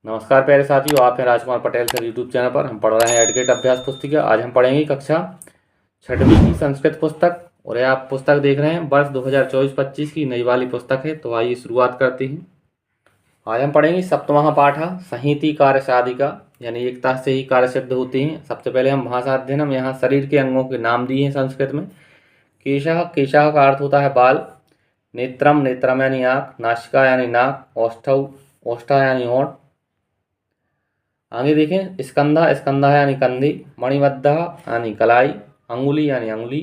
नमस्कार प्यारे साथियों, आप हैं Rajkumar Patel sir YouTube channel पर। हम पढ़ रहे हैं एडकेट अभ्यास पुस्तिका। आज हम पढ़ेंगे कक्षा 6वीं की संस्कृत पुस्तक, और ये आप पुस्तक देख रहे हैं वर्ष 2024-25 की नई वाली पुस्तक है। तो आइए शुरुआत करते हैं। आज हम पढ़ेंगे सप्तमः पाठ संहिति कार्य साधिका, यानी एकता से ही कार्य सिद्ध होते हैं। सबसे पहले हम भाषा अध्ययन, हम यहाँ शरीर के अंगों के नाम दिए हैं संस्कृत में। केशः, केशः का अर्थ होता है बाल। नेत्रम, नेत्रम यानी आँख। नासिका यानी नाक। औष्ठौ, औष्ठा यानी होंठ। आगे देखें, स्कंधा, स्कंधा यानी कंधे। मणिबद्ध यानी कलाई। अंगुली यानी अंगुली।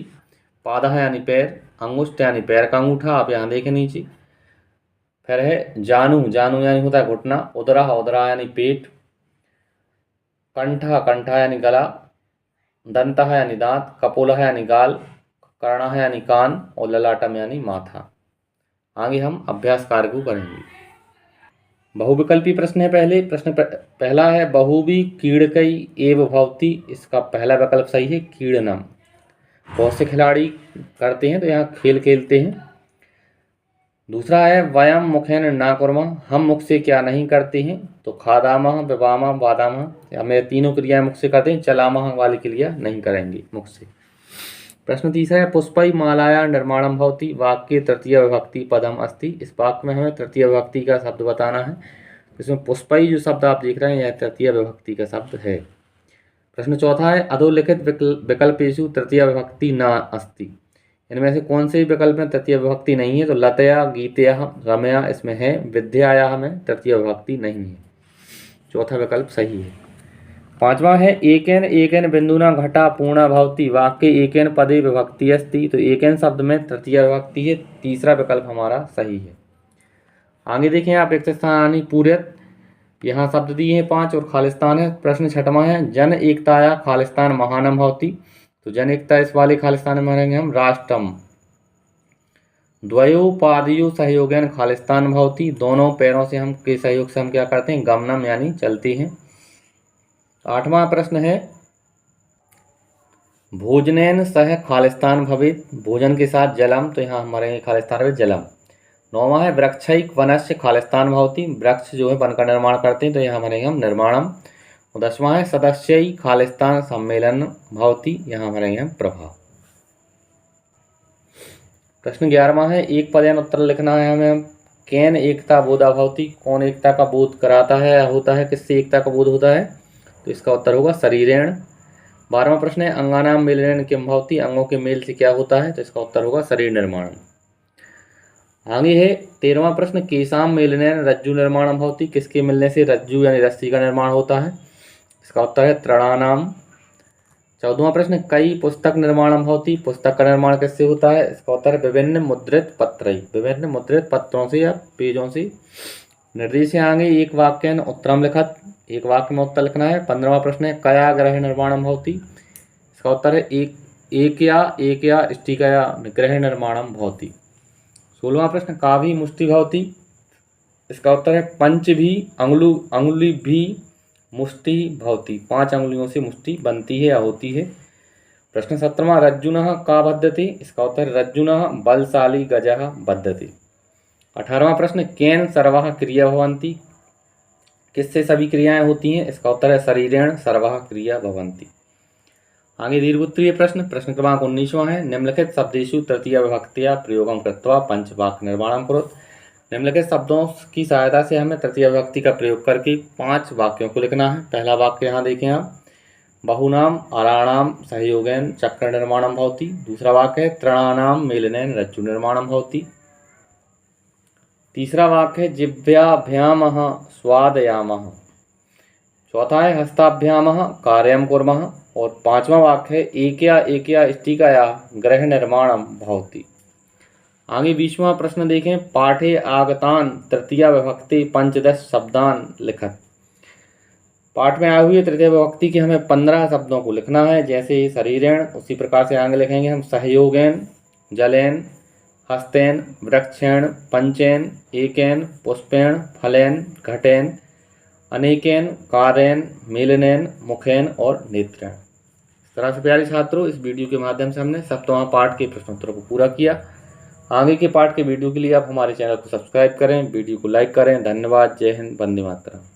पादः यानी पैर। अंगुष्ठ यानी पैर का अंगूठा, आप यहाँ देखें नीचे। फिर है जानु, जानु यानी होता है घुटना। उदरा, उदरा यानी पेट। कंठा, कंठा यानी गला। दंतः यानी दांत। कपोलः यानी गाल। कर्णः यानी कान, और ललाटम यानी माथा। आगे हम अभ्यास कार्य को करेंगे। बहुविकल्पी प्रश्न है। पहला है बहुवी क्रीडकई एव भवति। इसका पहला विकल्प सही है, क्रीडनम। बहुत से खिलाड़ी करते हैं, तो यहाँ खेल खेलते हैं। दूसरा है वयम मुखेन न कुर्मः, हम मुख से क्या नहीं करते हैं। तो खादामः, पिबामः, वादामः, हमें तीनों क्रियाएं मुख से करते हैं। चलामः वाली क्रिया नहीं करेंगे मुख से। प्रश्न तीसरा है पुष्पई मालाया निर्माणम भवति। वाक्य तृतीय विभक्ति पदम अस्ति। इस वाक्य में हमें तृतीय विभक्ति का शब्द बताना है। इसमें पुष्पई जो शब्द आप देख रहे हैं, यह तृतीय विभक्ति का शब्द है। प्रश्न चौथा है अधोलिखित विकल्पेषु तृतीय विभक्ति न अस्ति। इनमें से कौन से विकल्प में तृतीय विभक्ति नहीं है। तो लतया, गीतया, रमया इसमें है। विद्याया में तृतीय विभक्ति नहीं है। चौथा विकल्प सही है। पांचवा है एकेन एकेन बिंदुना घटा पूर्णा भवति। वाक्य एकेन पदे विभक्ति अस्ति। तो एकेन शब्द में तृतीय विभक्ति है। तीसरा विकल्प हमारा सही है। आगे देखें आप, रिक्त स्थानानि पूर्यत, यहाँ शब्द दिए हैं 5 और खालिस्तान है। प्रश्न छठवां है जन एकताया खालिस्तान महानम भवति। तो जन एकता इस वाले खालिस्तान में रहेंगे हम राष्ट्रम। द्वयो पादयो सहयोगेन खालिस्तान भवति। दोनों पैरों से हम के सहयोग से हम क्या करते हैं, गमनम यानी चलते हैं। आठवां प्रश्न है भोजनेन सह खालिस्तान भवेत। भोजन के साथ जलम, तो यहाँ हमारे खालिस्तान में जलम। नौवां है वृक्षैक वनस्य खालिस्तान भवति। वृक्ष जो है वन का निर्माण करते हैं, तो यहाँ हमारे हम निर्माणम। 10वां है सदस्यई खालिस्तान सम्मेलन भवति। यहाँ हमारे यहाँ प्रभाव। प्रश्न 11वां है एक पदेन उत्तर लिखना है हमें। केन एकता बोधा भवति। कौन एकता का बोध कराता है या होता है, किससे एकता का बोध होता है। तो इसका उत्तर होगा शरीरेण। 12वां प्रश्न है अंगानाम मेलनेन किम भवति। अंगों के मेल से क्या होता है। तो इसका उत्तर होगा शरीर निर्माण। आगे है 13वां प्रश्न केशाम मेलनेन रज्जु निर्माणम भवति। किसके मिलने से रज्जु यानी रस्सी का निर्माण होता है। इसका उत्तर है तृणानाम। 14वां प्रश्न कई पुस्तक निर्माणम भवति। पुस्तक का निर्माण किससे होता है। इसका उत्तर है विभिन्न मुद्रित पत्रई। विभिन्न मुद्रित पत्रों से या पेजों से। निर्देश आगे एक वाक्य उत्तरम लिखत। एक वाक्य में उत्तर लिखना है। 15वां प्रश्न है कया ग्रह निर्माणम भवति। इसका उत्तर है एक या स्टिकया ग्रह निर्माणम भवति। 16वां प्रश्न काभी मुष्टि भवति। इसका उत्तर है पंच भी अंगुली भी मुष्टि भवति। 5 अंगुलियों से मुष्टि बनती है या होती है। प्रश्न 17वां रज्जुनः का बद्धति। इसका उत्तर है रज्जुनः बलशाली गजः बद्धति। 18वां प्रश्न केन सर्वः क्रिया भवन्ति। किससे सभी क्रियाएं होती हैं। इसका उत्तर है शरीरेण सर्वः क्रिया भवन्ति। आगे दीर्घोत्तरीय प्रश्न क्रमांक 19वां है निम्नलिखित शब्देषु तृतीय विभक्त्या प्रयोगम कृत्वा पंचवाक्य निर्माणम कुरुत। निम्नलिखित शब्दों की सहायता से हमें तृतीय विभक्ति का प्रयोग करके 5 वाक्यों को लिखना है। पहला वाक्य यहाँ देखें आप, बहुनाम आराणाम सहयोगेन चक्र निर्माणम भवति। दूसरा वाक्य है तृणानाम मेलनेन रज्जु निर्माणम भवति। तीसरा वाक्य है जिह्वाभ्यामः स्वादयामः। चौथा है हस्ताभ्यामः कार्यम कुर्मः। और 5वां वाक्य है एकया स्टिकया गृह निर्माणम भवति। आगे 20वां प्रश्न देखें पाठे आगतान तृतीय विभक्ति पंचदश शब्दान लिखत। पाठ में आए हुए तृतीय विभक्ति के हमें 15 शब्दों को लिखना है। जैसे शरीरेण, उसी प्रकार से आगे लिखेंगे हम सहयोगेन, जलेन, हस्तेन, वृक्षेण, पंचेन, एकेन, पुष्पेण, फलेन, घटेन, अनेकेन, कारेन, मेलनेन, मुखेन और नेत्रेण। इस तरह से प्यारे छात्रों, इस वीडियो के माध्यम से हमने सप्तवां पाठ के प्रश्नोत्तरों को पूरा किया। आगे के पाठ के वीडियो के लिए आप हमारे चैनल को सब्सक्राइब करें, वीडियो को लाइक करें। धन्यवाद। जय हिंद, वंदे मातरम।